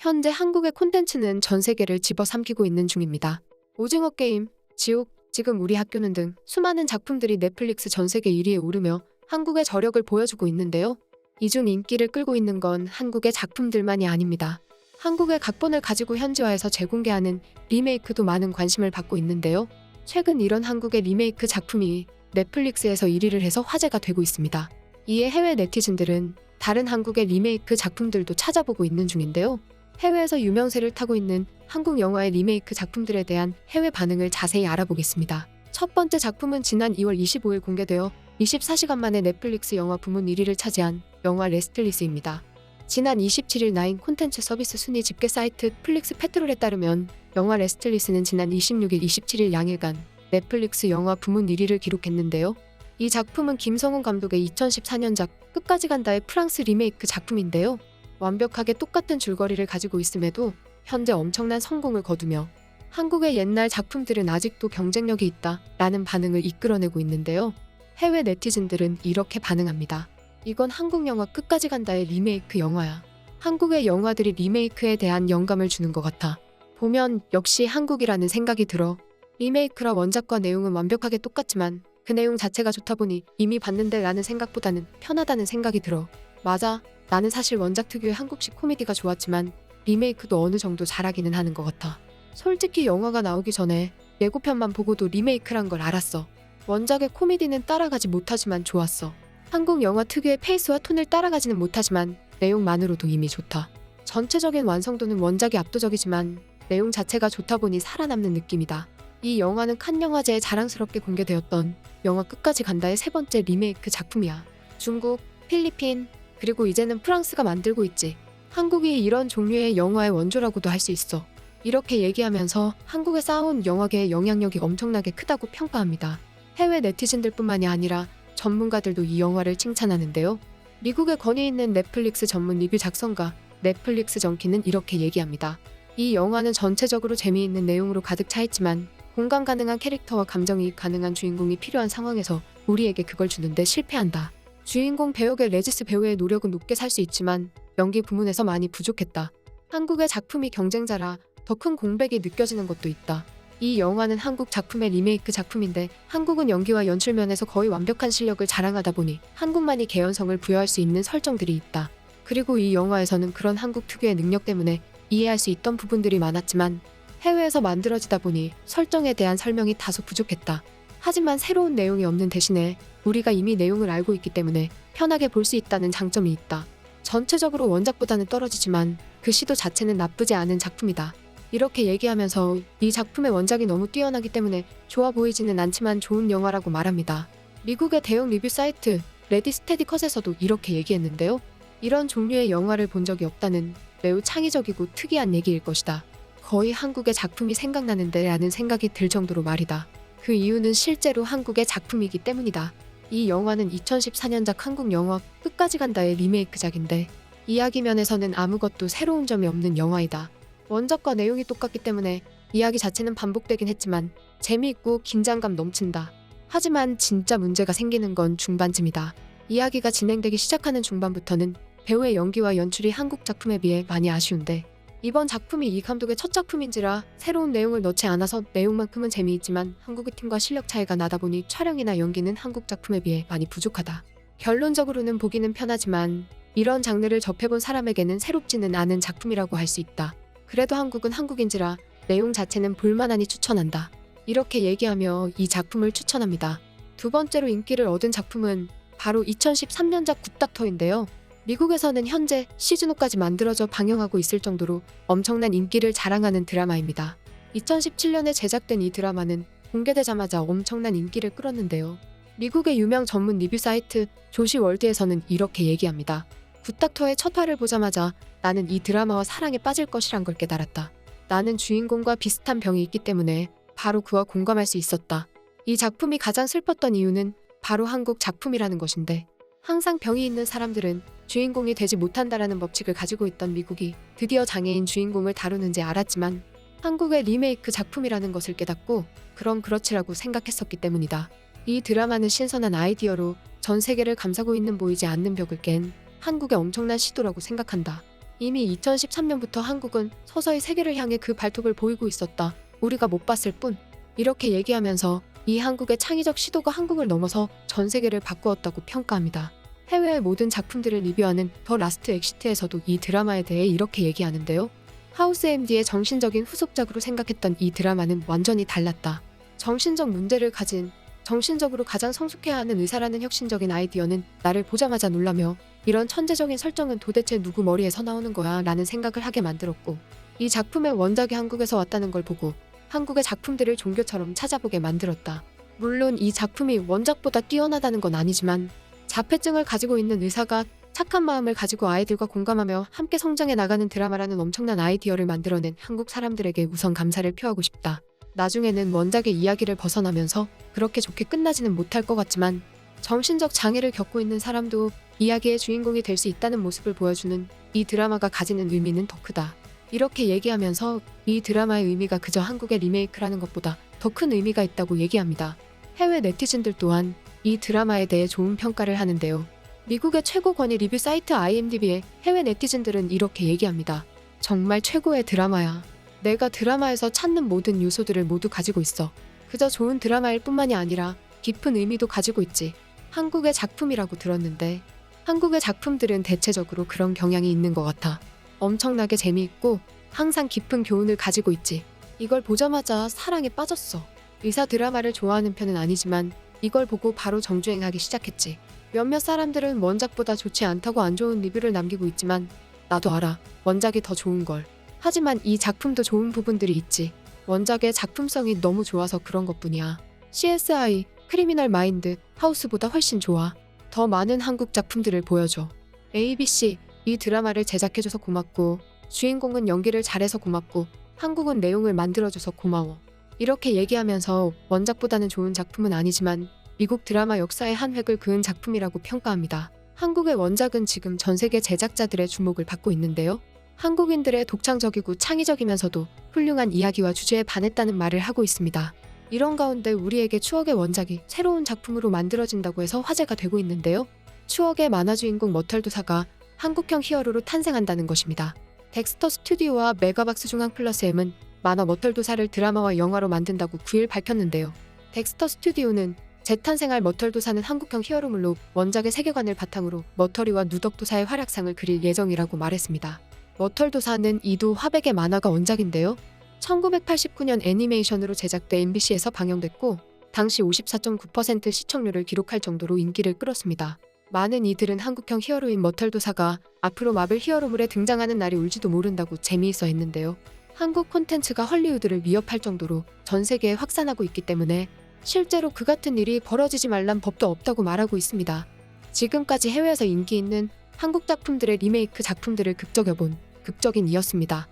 현재 한국의 콘텐츠는 전 세계를 집어삼키고 있는 중입니다. 오징어 게임, 지옥, 지금 우리 학교는 등 수많은 작품들이 넷플릭스 전 세계 1위에 오르며 한국의 저력을 보여주고 있는데요. 이 중 인기를 끌고 있는 건 한국의 작품들만이 아닙니다. 한국의 각본을 가지고 현지화해서 재공개하는 리메이크도 많은 관심을 받고 있는데요. 최근 이런 한국의 리메이크 작품이 넷플릭스에서 1위를 해서 화제가 되고 있습니다. 이에 해외 네티즌들은 다른 한국의 리메이크 작품들도 찾아보고 있는 중인데요. 해외에서 유명세를 타고 있는 한국 영화의 리메이크 작품들에 대한 해외 반응을 자세히 알아보겠습니다. 첫 번째 작품은 지난 2월 25일 공개되어 24시간 만에 넷플릭스 영화 부문 1위를 차지한 영화 레스틀리스입니다. 지난 27일 9 콘텐츠 서비스 순위 집계 사이트 플릭스 페트롤에 따르면 영화 레스틀리스는 지난 26일, 27일 양일간 넷플릭스 영화 부문 1위를 기록했는데요. 이 작품은 김성훈 감독의 2014년작 끝까지 간다의 프랑스 리메이크 작품인데요. 완벽하게 똑같은 줄거리를 가지고 있음에도 현재 엄청난 성공을 거두며 한국의 옛날 작품들은 아직도 경쟁력이 있다 라는 반응을 이끌어내고 있는데요. 해외 네티즌들은 이렇게 반응합니다. 이건 한국 영화 끝까지 간다의 리메이크 영화야. 한국의 영화들이 리메이크에 대한 영감을 주는 것 같아. 보면 역시 한국이라는 생각이 들어. 리메이크라 원작과 내용은 완벽하게 똑같지만 그 내용 자체가 좋다 보니 이미 봤는데 라는 생각보다는 편하다는 생각이 들어. 맞아. 나는 사실 원작 특유의 한국식 코미디가 좋았지만 리메이크도 어느 정도 잘하기는 하는 것 같아. 솔직히 영화가 나오기 전에 예고편만 보고도 리메이크란 걸 알았어. 원작의 코미디는 따라가지 못하지만 좋았어. 한국 영화 특유의 페이스와 톤을 따라가지는 못하지만 내용만으로도 이미 좋다. 전체적인 완성도는 원작이 압도적이지만 내용 자체가 좋다 보니 살아남는 느낌이다. 이 영화는 칸 영화제에 자랑스럽게 공개되었던 영화 끝까지 간다의 세 번째 리메이크 작품이야. 중국, 필리핀, 그리고 이제는 프랑스가 만들고 있지. 한국이 이런 종류의 영화의 원조라고도 할 수 있어. 이렇게 얘기하면서 한국에 쌓아온 영화계의 영향력이 엄청나게 크다고 평가합니다. 해외 네티즌들뿐만이 아니라 전문가들도 이 영화를 칭찬하는데요. 미국에 권위 있는 넷플릭스 전문 리뷰 작성가 넷플릭스 정키는 이렇게 얘기합니다. 이 영화는 전체적으로 재미있는 내용으로 가득 차 있지만 공감 가능한 캐릭터와 감정이입 가능한 주인공이 필요한 상황에서 우리에게 그걸 주는데 실패한다. 주인공 배역의 레지스 배우의 노력은 높게 살 수 있지만 연기 부문에서 많이 부족했다. 한국의 작품이 경쟁자라 더 큰 공백이 느껴지는 것도 있다. 이 영화는 한국 작품의 리메이크 작품인데 한국은 연기와 연출 면에서 거의 완벽한 실력을 자랑하다 보니 한국만이 개연성을 부여할 수 있는 설정들이 있다. 그리고 이 영화에서는 그런 한국 특유의 능력 때문에 이해할 수 있던 부분들이 많았지만 해외에서 만들어지다 보니 설정에 대한 설명이 다소 부족했다. 하지만 새로운 내용이 없는 대신에 우리가 이미 내용을 알고 있기 때문에 편하게 볼 수 있다는 장점이 있다. 전체적으로 원작보다는 떨어지지만 그 시도 자체는 나쁘지 않은 작품이다. 이렇게 얘기하면서 이 작품의 원작이 너무 뛰어나기 때문에 좋아 보이지는 않지만 좋은 영화라고 말합니다. 미국의 대형 리뷰 사이트 레디 스테디 컷에서도 이렇게 얘기했는데요. 이런 종류의 영화를 본 적이 없다는 매우 창의적이고 특이한 얘기일 것이다. 거의 한국의 작품이 생각나는데 라는 생각이 들 정도로 말이다. 그 이유는 실제로 한국의 작품이기 때문이다. 이 영화는 2014년작 한국 영화 끝까지 간다의 리메이크작인데 이야기 면에서는 아무것도 새로운 점이 없는 영화이다. 원작과 내용이 똑같기 때문에 이야기 자체는 반복되긴 했지만 재미있고 긴장감 넘친다. 하지만 진짜 문제가 생기는 건 중반쯤이다. 이야기가 진행되기 시작하는 중반부터는 배우의 연기와 연출이 한국 작품에 비해 많이 아쉬운데 이번 작품이 이 감독의 첫 작품인지라 새로운 내용을 넣지 않아서 내용만큼은 재미있지만 한국의 팀과 실력 차이가 나다 보니 촬영이나 연기는 한국 작품에 비해 많이 부족하다. 결론적으로는 보기는 편하지만 이런 장르를 접해본 사람에게는 새롭지는 않은 작품이라고 할 수 있다. 그래도 한국은 한국인지라 내용 자체는 볼만하니 추천한다. 이렇게 얘기하며 이 작품을 추천합니다. 두 번째로 인기를 얻은 작품은 바로 2013년작 굿닥터인데요. 미국에서는 현재 시즌5까지 만들어져 방영하고 있을 정도로 엄청난 인기를 자랑하는 드라마입니다. 2017년에 제작된 이 드라마는 공개되자마자 엄청난 인기를 끌었는데요. 미국의 유명 전문 리뷰 사이트 조시월드에서는 이렇게 얘기합니다. 굿닥터의 첫 화를 보자마자 나는 이 드라마와 사랑에 빠질 것이란 걸 깨달았다. 나는 주인공과 비슷한 병이 있기 때문에 바로 그와 공감할 수 있었다. 이 작품이 가장 슬펐던 이유는 바로 한국 작품이라는 것인데 항상 병이 있는 사람들은 주인공이 되지 못한다라는 법칙을 가지고 있던 미국이 드디어 장애인 주인공을 다루는지 알았지만 한국의 리메이크 작품이라는 것을 깨닫고 그럼 그렇지라고 생각했었기 때문이다. 이 드라마는 신선한 아이디어로 전 세계를 감싸고 있는 보이지 않는 벽을 깬 한국의 엄청난 시도라고 생각한다. 이미 2013년부터 한국은 서서히 세계를 향해 그 발톱을 보이고 있었다. 우리가 못 봤을 뿐. 이렇게 얘기하면서 이 한국의 창의적 시도가 한국을 넘어서 전 세계를 바꾸었다고 평가합니다. 해외의 모든 작품들을 리뷰하는 더 라스트 엑시트에서도 이 드라마에 대해 이렇게 얘기하는데요. 하우스 MD의 정신적인 후속작으로 생각했던 이 드라마는 완전히 달랐다. 정신적 문제를 가진, 정신적으로 가장 성숙해야 하는 의사라는 혁신적인 아이디어는 나를 보자마자 놀라며 이런 천재적인 설정은 도대체 누구 머리에서 나오는 거야 라는 생각을 하게 만들었고, 이 작품의 원작이 한국에서 왔다는 걸 보고 한국의 작품들을 종교처럼 찾아보게 만들었다. 물론 이 작품이 원작보다 뛰어나다는 건 아니지만 자폐증을 가지고 있는 의사가 착한 마음을 가지고 아이들과 공감하며 함께 성장해 나가는 드라마라는 엄청난 아이디어를 만들어낸 한국 사람들에게 우선 감사를 표하고 싶다. 나중에는 원작의 이야기를 벗어나면서 그렇게 좋게 끝나지는 못할 것 같지만 정신적 장애를 겪고 있는 사람도 이야기의 주인공이 될 수 있다는 모습을 보여주는 이 드라마가 가지는 의미는 더 크다. 이렇게 얘기하면서 이 드라마의 의미가 그저 한국의 리메이크라는 것보다 더 큰 의미가 있다고 얘기합니다. 해외 네티즌들 또한 이 드라마에 대해 좋은 평가를 하는데요. 미국의 최고 권위 리뷰 사이트 IMDb의 해외 네티즌들은 이렇게 얘기합니다. 정말 최고의 드라마야. 내가 드라마에서 찾는 모든 요소들을 모두 가지고 있어. 그저 좋은 드라마일 뿐만이 아니라 깊은 의미도 가지고 있지. 한국의 작품이라고 들었는데 한국의 작품들은 대체적으로 그런 경향이 있는 것 같아. 엄청나게 재미있고 항상 깊은 교훈을 가지고 있지. 이걸 보자마자 사랑에 빠졌어. 의사 드라마를 좋아하는 편은 아니지만 이걸 보고 바로 정주행하기 시작했지. 몇몇 사람들은 원작보다 좋지 않다고 안 좋은 리뷰를 남기고 있지만 나도 알아. 원작이 더 좋은 걸. 하지만 이 작품도 좋은 부분들이 있지. 원작의 작품성이 너무 좋아서 그런 것뿐이야. CSI, 크리미널 마인드, 하우스보다 훨씬 좋아. 더 많은 한국 작품들을 보여줘. ABC, 이 드라마를 제작해줘서 고맙고 주인공은 연기를 잘해서 고맙고 한국은 내용을 만들어줘서 고마워. 이렇게 얘기하면서 원작보다는 좋은 작품은 아니지만 미국 드라마 역사의 한 획을 그은 작품이라고 평가합니다. 한국의 원작은 지금 전 세계 제작자들의 주목을 받고 있는데요. 한국인들의 독창적이고 창의적이면서도 훌륭한 이야기와 주제에 반했다는 말을 하고 있습니다. 이런 가운데 우리에게 추억의 원작이 새로운 작품으로 만들어진다고 해서 화제가 되고 있는데요. 추억의 만화 주인공 머털도사가 한국형 히어로로 탄생한다는 것입니다. 덱스터 스튜디오와 메가박스 중앙플러스 M은 만화 머털도사를 드라마와 영화로 만든다고 9일 밝혔는데요. 덱스터 스튜디오는 재탄생할 머털도사는 한국형 히어로물로 원작의 세계관을 바탕으로 머털이와 누덕도사의 활약상을 그릴 예정이라고 말했습니다. 머털도사는 이도 화백의 만화가 원작인데요. 1989년 애니메이션으로 제작돼 MBC에서 방영됐고 당시 54.9% 시청률을 기록할 정도로 인기를 끌었습니다. 많은 이들은 한국형 히어로인 머털도사가 앞으로 마블 히어로물에 등장하는 날이 올지도 모른다고 재미있어 했는데요. 한국 콘텐츠가 헐리우드를 위협할 정도로 전 세계에 확산하고 있기 때문에 실제로 그 같은 일이 벌어지지 말란 법도 없다고 말하고 있습니다. 지금까지 해외에서 인기 있는 한국 작품들의 리메이크 작품들을 극적여본 극적인이었습니다.